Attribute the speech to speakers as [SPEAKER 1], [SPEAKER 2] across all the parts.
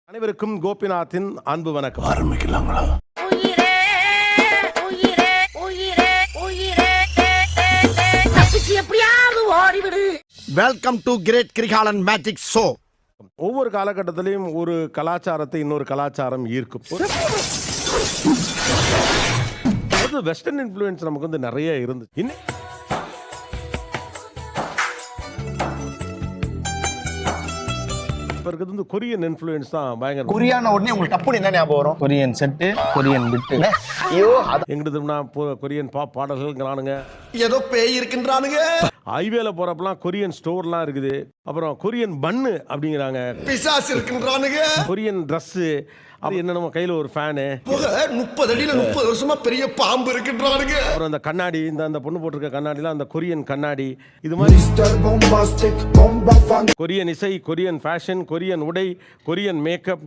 [SPEAKER 1] அனைவருக்கும் கோபிநாத்தின் அன்பு வணக்கம்.
[SPEAKER 2] ஆரம்பிக்கலாங்களா?
[SPEAKER 3] Welcome to great Kirikalan magic show.
[SPEAKER 1] ஒவ்வொரு காலகட்டத்திலையும் ஒரு கலாச்சாரத்தை இன்னொரு கலாச்சாரம் ஈர்க்கும். வெஸ்டர்ன் இன்ஃப்ளூயன்ஸ் நமக்கு வந்து நிறைய இருந்துச்சு. இப்ப இருக்கிறது வந்து கொரியன் இன்ஃப்ளூயன்ஸ் தான் பயங்கர.
[SPEAKER 3] கொரியான உடனே உங்களுக்கு டப்புனு என்ன ஞாபகம் வரும்?
[SPEAKER 4] கொரியன் செட்டு, கொரியன் பிட்டு.
[SPEAKER 3] ஐயோ,
[SPEAKER 1] எங்கிட்டதுன்னா கொரியன் பாப் பாடல்கள்ங்கிறானுங்க,
[SPEAKER 3] ஏதோ பேய் இருக்கின்றானுங்க.
[SPEAKER 1] ஹைவேல போறப்பெல்லாம் கொரியன் ஸ்டோர்லாம் இருக்குது. அப்புறம் கொரியன் பன்னு அப்படிங்கிறாங்க,
[SPEAKER 3] பிசாசு இருக்கின்றானுங்க.
[SPEAKER 1] கொரியன் ட்ரெஸ், அது என்னென்னமோ கையில ஒரு ஃபேனு,
[SPEAKER 3] 30 அடியில 30 வருஷமா பெரிய பாம்பு இருக்கின்றானுங்க.
[SPEAKER 1] அப்புறம் அந்த கண்ணாடி, அந்த பொண்ணு போட்டிருக்க கண்ணாடிலாம் அந்த கொரியன் கண்ணாடி. இது மாதிரி கொரியன் இசை, கொரியன் ஃபேஷன், கொரியன் உடை, கொரியன் மேக்கப்.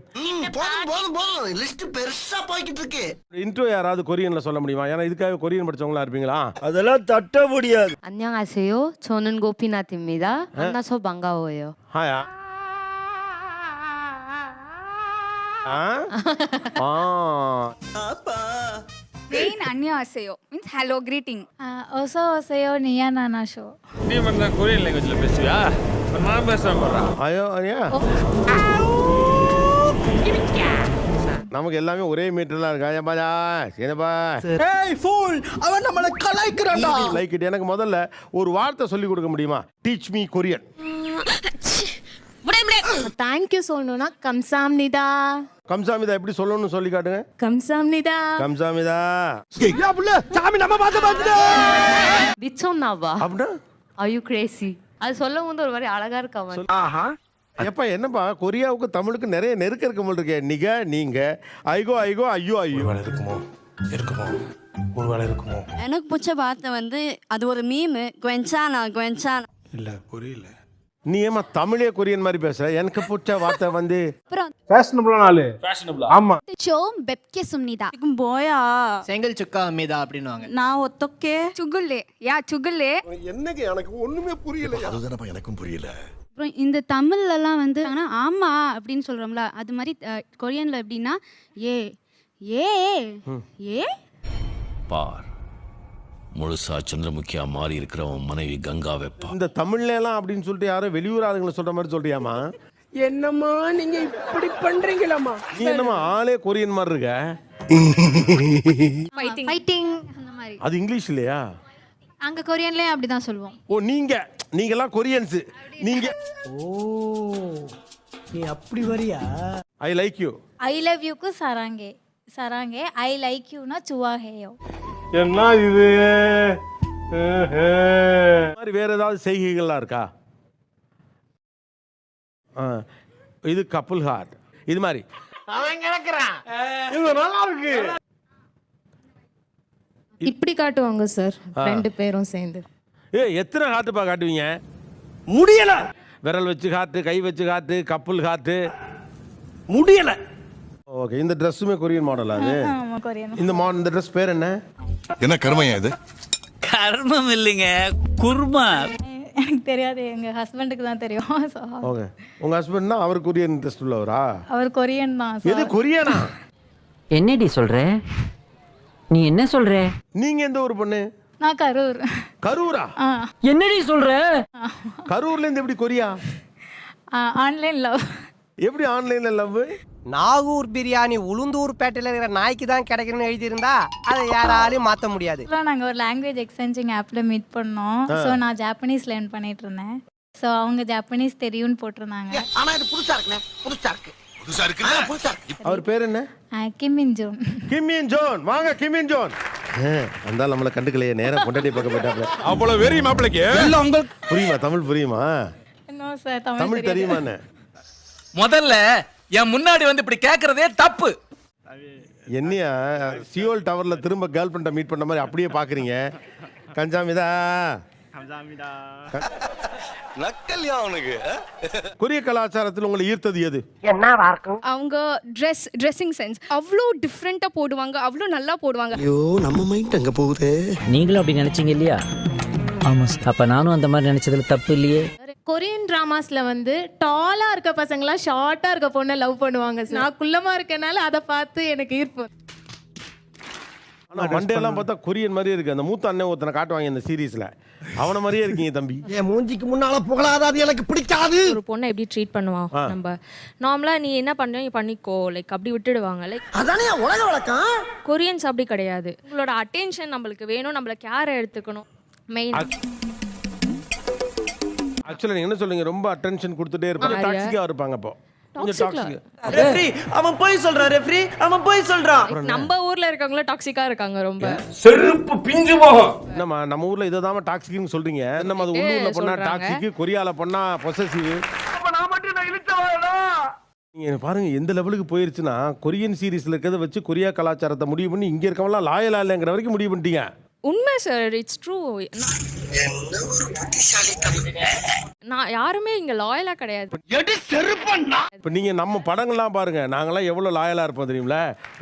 [SPEAKER 3] லிஸ்ட் பெருசா போய்கிட்டு இருக்கு.
[SPEAKER 1] இன்ட்ரோ யாராவது கொரியன்ல சொல்ல முடியுமா? ஏன்னா இதுக்காக கொரியன் படிச்சவங்களா இருப்பீங்களா?
[SPEAKER 4] அதெல்லாம் தட்ட முடியாது.
[SPEAKER 5] 안녕하세요. 저는 고피나트입니다. 만나서 반가워요.
[SPEAKER 1] ஹாயா.
[SPEAKER 6] Plain 안녕하세요 means hello greeting.
[SPEAKER 7] 어서 오세요 니야나나쇼.
[SPEAKER 8] நீ வந்து கொரியன் லாங்குவேஜ்ல பேசுவியா? நான் பேசுறேன் பாரா.
[SPEAKER 1] ஐயோ ஐயா, நமக்கு எல்லாமே ஒரே மீட்டர்லாம் இருக்கா? ஏன்பா என்னப்பா?
[SPEAKER 3] ஏய் ஃபூல், அவன் நம்மள கலாய்க்கறான்டா.
[SPEAKER 1] Like it. எனக்கு முதல்ல ஒரு வார்த்தை சொல்லி கொடுக்க முடியுமா? Teach me Korean.
[SPEAKER 5] 땡큐 சொல்லணும்னா 감사합니다.
[SPEAKER 1] கம்சாமிதா எப்படி சொல்லணும்னு சொல்லி காட்டுங்க.
[SPEAKER 5] 감사합니다.
[SPEAKER 1] கம்சாமிதா.
[SPEAKER 3] ஏய் புள்ள, சாமி நம்ம பாத்துடா.
[SPEAKER 5] 미쳤나 봐.
[SPEAKER 1] அப்படின்னா
[SPEAKER 5] Are you crazy? அது சொல்லும் போது ஒரு மாதிரி அழகா இருக்கா மாதிரி.
[SPEAKER 3] ஆஹா.
[SPEAKER 1] எப்பா என்னப்பா, கொரியாவுக்கு தமிழுக்கு நிறைய நெருக்க இருக்க போல் இருக்கே. நிக நீங்க, ஐகோ ஐகோ, ஐயோ ஐயோ.
[SPEAKER 2] ஒருவேளை இருக்குமோ.
[SPEAKER 9] எனக்கு பிடிச்ச வார்த்தை வந்து அது ஒரு மீம், குவென்சானா.
[SPEAKER 2] இல்ல புரியல.
[SPEAKER 1] நீ ஏமா தமிழே கொரியன் மாதிரி பேசுற? எனக்கு பிடிச்ச வார்த்தை வந்து
[SPEAKER 4] ஃபேஷனபிளான ஆளு.
[SPEAKER 8] ஃபேஷனபிளா?
[SPEAKER 1] ஆமா.
[SPEAKER 7] 좀 뵙겠습니다.
[SPEAKER 9] 지금 뭐야?
[SPEAKER 4] செங்கல் சுக்கா மீதா அப்படின்னுவாங்க.
[SPEAKER 9] நான் 어떻게?
[SPEAKER 6] சுகுல்லே யா சுகுல்லே.
[SPEAKER 3] என்னங்க எனக்கு ஒண்ணுமே புரியல. அதுதானப்பா எனக்கும் புரியல.
[SPEAKER 7] அப்புறம் இந்த தமிழ்லலாம் வந்து ஆமா அப்படின்னு சொல்றோம்ல, அது மாதிரி கொரியன்ல எப்படின்னா ஏ ஏ ஏ
[SPEAKER 2] பார், முழுசா சந்திரமுகியா மாறி இருக்கிறவன் மனைவி கங்கா வெப்பா.
[SPEAKER 1] இந்த தமிழ்ல எல்லாம் அப்படின்னு சொல்லிட்டு யாரும் வெளியூர் ஆளுங்களை சொல்ற மாதிரி சொல்றியாமா?
[SPEAKER 10] என்னம்மா நீங்க இப்படி பண்றீங்களாமா?
[SPEAKER 1] நீ என்னமா ஆளே கொரியன் மாதிரி இருக்க?
[SPEAKER 7] ஃபைட்டிங் அந்த மாதிரி.
[SPEAKER 1] அது இங்கிலீஷ் இல்லையா?
[SPEAKER 7] அங்க கொரியன்லயே அப்படிதான் சொல்லுவோம்.
[SPEAKER 1] ஓ, நீங்கெல்லாம் கொரியன்ஸ். நீங்க
[SPEAKER 4] நீ அப்படி வரியா?
[SPEAKER 1] I like you.
[SPEAKER 7] I love யூக்கு சராங்கே சராங்கே, ஐ லைக் யூனா சுவாஹேயோ.
[SPEAKER 4] என்ன இது?
[SPEAKER 1] மாதிரி வேற ஏதாவது செய்கைகள்லாம் இருக்கா? இது கப்புல் ஹார்ட், இது மாதிரி.
[SPEAKER 4] இது நல்லா இருக்கு.
[SPEAKER 5] இப்படி காட்டுவாங்க சார், ரெண்டு பேரும் சேர்ந்து.
[SPEAKER 1] எத்தனை ஹார்ட்டுப்பா காட்டுவீங்க?
[SPEAKER 4] முடியல.
[SPEAKER 1] விரல் வச்சு ஹார்ட்டு, கை வச்சு ஹார்ட்டு, கப்புல் ஹார்ட்டு.
[SPEAKER 4] முடியல.
[SPEAKER 1] ஓகே, இந்த ட்ரெஸ்ஸுமே கொரியன் மாடலா? அது
[SPEAKER 7] ஆமா கொரியன்.
[SPEAKER 1] இந்த ட்ரெஸ் பேர் என்ன?
[SPEAKER 2] என்ன கர்மையா இது?
[SPEAKER 8] கர்மம் இல்லைங்க, குர்மா.
[SPEAKER 7] எனக்கு தெரியாது, எங்க ஹஸ்பண்டுக்கு தான் தெரியும்.
[SPEAKER 1] ஓகே, உங்க ஹஸ்பண்ட்னா அவர் கொரியன் இன்ட்ரெஸ்ட் உள்ளவரா?
[SPEAKER 7] அவர் கொரியன் தான்.
[SPEAKER 1] எது கொரியானா?
[SPEAKER 10] என்னடி சொல்ற? நீ என்ன சொல்ற?
[SPEAKER 1] நீங்க எந்த ஊர் பொண்ணு?
[SPEAKER 7] நான் கரூர்.
[SPEAKER 1] கரூரா?
[SPEAKER 10] என்னடி சொல்ற?
[SPEAKER 1] கரூர்ல இருந்து எப்படி கொரியா?
[SPEAKER 7] Online love.
[SPEAKER 1] எப்படி ஆன்லைன்ல லவ்?
[SPEAKER 10] நாகூர் பிரியாணி உளுந்தூர் பேட்டையில இருக்கிற நாய்க்கு தான் கிடைக்கணும்னு எழுதியிருந்தா அதை யாராலையும் மாற்ற முடியாது.
[SPEAKER 7] நாங்க ஒரு லாங்குவேஜ் எக்ஸ்சேஞ்சிங் ஆப்ல மீட் பண்ணோம். ஸோ நான் ஜாப்பனீஸ் லேர்ன் பண்ணிட்டு இருந்தேன். ஸோ அவங்க ஜாப்பனீஸ் தெரியும்னு போட்டிருந்தாங்க.
[SPEAKER 3] ஆனா இது புதுசா இருக்குனே. புதுசா இருக்கு.
[SPEAKER 1] அவர் பேர் என்ன?
[SPEAKER 7] கிம்மின் ஜோன்.
[SPEAKER 1] கிம்மின் ஜோன். வாங்க கிம்மின் ஜோன். அந்த நம்மள கண்டுக்கலையே, நேரா பொண்டாட்டி பக்கம் போயிட்டாப்ல.
[SPEAKER 8] அவ்வளவு வெறி மாப்பிளைக்கு.
[SPEAKER 1] இல்ல உங்களுக்கு புரியுமா? தமிழ் புரியுமா?
[SPEAKER 7] நோ சார்,
[SPEAKER 1] தமிழ் தெரியுமானே?
[SPEAKER 8] முதல்ல என் முன்னாடி வந்து இப்படி கேக்குறதே தப்பு.
[SPEAKER 1] என்னையா சியோல் டவர்ல திரும்ப கேர்ள் ஃப்ரெண்டை மீட் பண்ண மாதிரி அப்படியே பாக்குறீங்க? கஞ்சாமிதா
[SPEAKER 3] நக்கல்யா அவனுக்கு.
[SPEAKER 1] கொரிய கலாச்சாரத்தில் உங்களை ஈர்த்தது எது?
[SPEAKER 6] அவங்க ட்ரெஸ்ஸிங் சென்ஸ் அவ்வளோ டிஃப்ரெண்டா போடுவாங்க, அவ்வளோ நல்லா போடுவாங்க.
[SPEAKER 3] ஐயோ நம்ம மைண்ட் அங்க போகுதே.
[SPEAKER 10] நீங்களும் அப்படி நினைச்சீங்க இல்லையா? ஆமா சார். அப்ப நானும் அந்த மாதிரி நினைச்சதுல தப்பு இல்லையே.
[SPEAKER 6] கொரியன் டிராமாஸ்ல வந்து டாலா இருக்க பசங்களாம் ஷார்ட்டா இருக்க பொண்ணை லவ் பண்ணுவாங்க சார். நான் குள்ளமா இருக்கனால அதை பார்த்து எனக்கு ஈர்ப்பு.
[SPEAKER 1] ஆனா மண்டேலாம் பார்த்தா கொரியன் மாதிரியே இருக்கு. அந்த மூத்த அண்ணன் ஒருத்தனை காட்டுவாங்க இந்த சீரீஸ்ல, அவன மாதிரியே இருக்கீங்க தம்பி.
[SPEAKER 3] என் மூஞ்சிக்கு முன்னால புகழாத, அது எனக்கு பிடிக்காது.
[SPEAKER 5] ஒரு பொண்ணை எப்படி ட்ரீட் பண்ணுவான் நம்ம நார்மலா, நீ என்ன பண்ணோ நீ பண்ணிக்கோ, லைக் அப்படி விட்டுடுவாங்க. லைக்
[SPEAKER 3] அதானே உலக வழக்கம்.
[SPEAKER 5] கொரியன்ஸ் அப்படி கிடையாது. உங்களோட அட்டென்ஷன் நம்மளுக்கு வேணும், நம்மள கேர் எடுத்துக்கணும் மெயின்.
[SPEAKER 1] ஆக்சுவலா நீங்க என்ன சொல்றீங்க, ரொம்ப அட்டென்ஷன் கொடுத்துட்டே இருப்பாங்க, டாக்ஸிக்கா இருப்பாங்க. அப்போ கொஞ்சம் டாக்ஸிக்.
[SPEAKER 10] ரெஃப்ரி அவன் போய் சொல்றான், ரெஃப்ரி அவன் போய் சொல்றான்.
[SPEAKER 5] நம்ம ஊர்ல இருக்கவங்கள டாக்ஸிக்கா இருக்காங்க ரொம்ப.
[SPEAKER 4] செருப்பு பிஞ்சு போகும்.
[SPEAKER 1] நம்ம ஊர்ல இததாம டாக்ஸிக்னு சொல்றீங்க. நம்ம அது உள்ளூர்ல பண்ணா டாக்ஸிக், கொரியால பண்ணா பொசசிவ்.
[SPEAKER 4] நான் மட்டும் நான் இழுத்தவாடா.
[SPEAKER 1] நீங்க பாருங்க எந்த லெவலுக்கு போயிருச்சுன்னா, கொரியன் சீரிஸ்ல இருக்கிறத வச்சு கொரியா கலாச்சாரத்தை முடிவு பண்ணி இங்க இருக்கவங்களாம் லாயலா இல்லைங்கிற வரைக்கும் முடிவு பண்ணிட்டீங்க.
[SPEAKER 5] உண்மை சார், இட்ஸ் ட்ரூ. நான் யாருமே இங்க லாயலா கிடையாது.
[SPEAKER 1] இப்ப நீங்க நம்ம படங்கள்லாம் பாருங்க, நாங்கெல்லாம் எவ்வளவு லாயலா இருப்போம் தெரியுங்களா?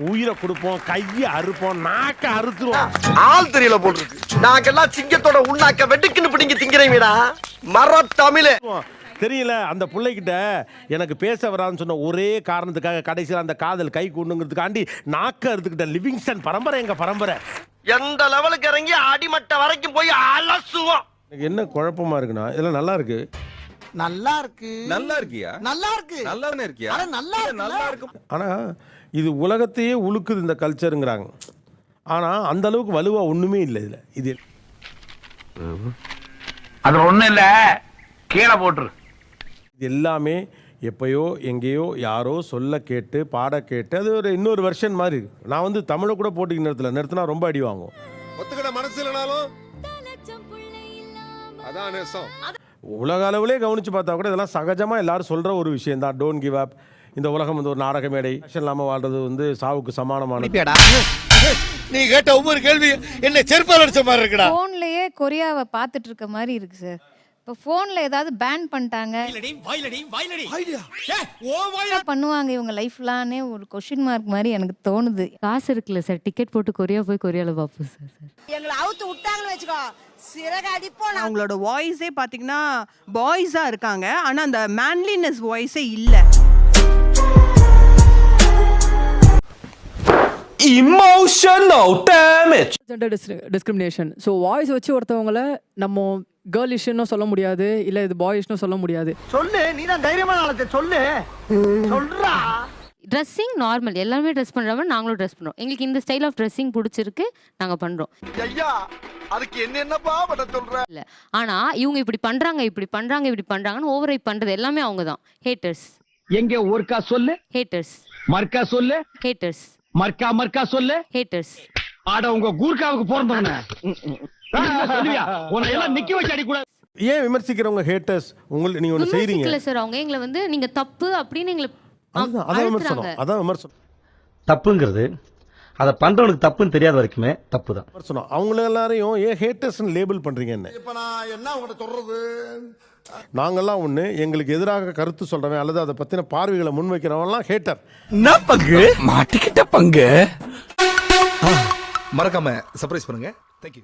[SPEAKER 1] உயிரை கொடுப்போம், கையை அறுப்போம், நாக்க அறுத்துருவோம்.
[SPEAKER 3] ஆள் தெரியல போட்டுருக்கு. நாங்கெல்லாம் சிங்கத்தோட உண்ணாக்க வெட்டுக்குன்னு பிடிங்க திங்கிறீங்கடா மர தமிழ்.
[SPEAKER 1] தெரியல அந்த பிள்ளைகிட்ட எனக்கு பேச வரான்னு சொன்ன ஒரே காரணத்துக்காக கடைசியில் அந்த காதல் கை கூண்டுங்கிறதுக்காண்டி நாக்க அறுத்துக்கிட்ட லிவிங்ஸ்டன் பரம்பரை எங்க பரம்பரை.
[SPEAKER 3] எந்த லெவலுக்கு இறங்கி அடிமட்ட வரைக்கும் போய் அலசுவோம்.
[SPEAKER 1] எனக்கு என்ன குழப்பமா இருக்குன்னா, இதெல்லாம் நல்லா இருக்கு.
[SPEAKER 3] நல்லா இருக்கு.
[SPEAKER 2] நல்லா இருக்கியா?
[SPEAKER 3] நல்லா இருக்கு.
[SPEAKER 2] நல்லாவே இருக்கியா?
[SPEAKER 3] நல்லா இருக்கு.
[SPEAKER 1] ஆனா இது உலகத்தையே உழுக்குது இந்த கல்ச்சருங்கிறாங்க. ஆனா அந்த அளவுக்கு வலுவா ஒண்ணுமே இல்லை இதுல. இது
[SPEAKER 4] அது ஒண்ணும் இல்ல, கீழே போட்டுரு.
[SPEAKER 1] இது எல்லாமே எப்பயோ எங்கேயோ யாரோ சொல்ல கேட்டு பாட கேட்டு அது ஒரு இன்னொரு வெர்ஷன் மாதிரி இருக்கு. நான் வந்து தமிழை கூட போட்டிக்கு நிறுத்தினா ரொம்ப அடி வாங்கும்.
[SPEAKER 2] ஒத்துக்கிட மனசு இல்லைனாலும் அதான் நேசம்.
[SPEAKER 1] உலக அளவுலேயே கவனிச்சு பார்த்தா கூட இதெல்லாம் சகஜமா எல்லாரும் சொல்ற ஒரு விஷயம் தான். Don't give up. இந்த உலகம் வந்து ஒரு நாடக மேடை, இல்லாம வாழ்றது வந்து சாவுக்கு சமானமானது.
[SPEAKER 3] நீ கேட்ட ஒவ்வொரு கேள்வி என்ன செருப்பால் அடிச்ச மாதிரி இருக்குடா.
[SPEAKER 6] ஃபோன்லயே கொரியாவை பார்த்துட்டு இருக்க மாதிரி இருக்கு சார். இப்போ ஃபோன்ல ஏதாவது பேன் பண்ணிட்டாங்க பண்ணுவாங்க இவங்க லைஃப்லானே ஒரு கொஸ்டின் மார்க் மாதிரி எனக்கு தோணுது.
[SPEAKER 5] காசு இருக்குல்ல சார், டிக்கெட் போட்டு கொரியா போய் கொரியால பார்ப்போம் சார்.
[SPEAKER 9] எங்களை அவுத்து விட்டாங்கன்னு வச்சுக்கோ, சிறகு அடிப்போம்.
[SPEAKER 10] அவங்களோட வாய்ஸே பாத்தீங்கன்னா பாய்ஸா இருக்காங்க, ஆனா அந்த மேன்லினஸ் வாய்ஸே இல்ல.
[SPEAKER 8] Emotional damage.
[SPEAKER 11] Gender discrimination. So voice வச்சு ஒருத்தவங்கள நம்ம கேர்லிஷ்னு சொல்ல முடியாது, இல்லை இது பாய்ஷ்னு சொல்ல முடியாது.
[SPEAKER 3] சொல்லு, நீ தான் தைரியமான ஆளத்தை சொல்லு. சொல்றா.
[SPEAKER 5] ட்ரெஸ்ஸிங் நார்மல், எல்லாருமே ட்ரெஸ் பண்றவங்க, நாங்களும் ட்ரெஸ் பண்றோம். எங்களுக்கு இந்த ஸ்டைல் ஆஃப் ட்ரெஸ்ஸிங் பிடிச்சிருக்கு, நாங்க பண்றோம்.
[SPEAKER 3] ஐயா அதுக்கு என்னப்பா பண்ண சொல்ற?
[SPEAKER 5] இல்ல ஆனா இவங்க இப்படி பண்றாங்க இப்படி பண்றாங்கன்னு ஓவர் ரைட் பண்றது எல்லாமே அவங்க தான். ஹேட்டர்ஸ்.
[SPEAKER 4] எங்க ஒர்க்கா சொல்லு.
[SPEAKER 5] ஹேட்டர்ஸ்.
[SPEAKER 4] மர்க்கா சொல்லு.
[SPEAKER 5] ஹேட்டர்ஸ்.
[SPEAKER 4] மர்க்கா சொல்லு.
[SPEAKER 5] ஹேட்டர்ஸ்.
[SPEAKER 4] ஆட உங்க கூர்க்காவுக்கு போறந்தவன சொல்லுவியா? உன்னை எல்லாம் நிக்க வச்சு அடி கூட.
[SPEAKER 1] ஏன் விமர்சிக்கிறவங்க ஹேட்டர்ஸ்? உங்களுக்கு நீங்க ஒன்று செய்றீங்க
[SPEAKER 5] இல்ல சார், அவங்க எங்களை வந்து நீங்க தப்பு அப்படின்னு எங்களை
[SPEAKER 1] அதான் விமர்சனம்.
[SPEAKER 4] தப்புங்கிறது அதை பண்றவனுக்கு தப்புன்னு தெரியாத வரைக்குமே தப்பு தான்.
[SPEAKER 1] விமர்சனம். அவங்கள எல்லாரையும் ஏன் ஹேட்டர்ஸ்னு லேபிள் பண்றீங்க? என்ன
[SPEAKER 3] இப்ப நான் என்ன உங்கள்ட்ட சொல்றது?
[SPEAKER 1] நாங்கெல்லாம் ஒண்ணு, எங்களுக்கு எதிராக கருத்து சொல்றவன் அல்லது அதை பத்தின பார்வைகளை முன்வைக்கிறவன்லாம் ஹேட்டர்.
[SPEAKER 8] என்ன பங்கு மாட்டிக்கிட்ட பங்கு.
[SPEAKER 2] மறக்காம சர்ப்ரைஸ் பண்ணுங்க. தேங்க்யூ.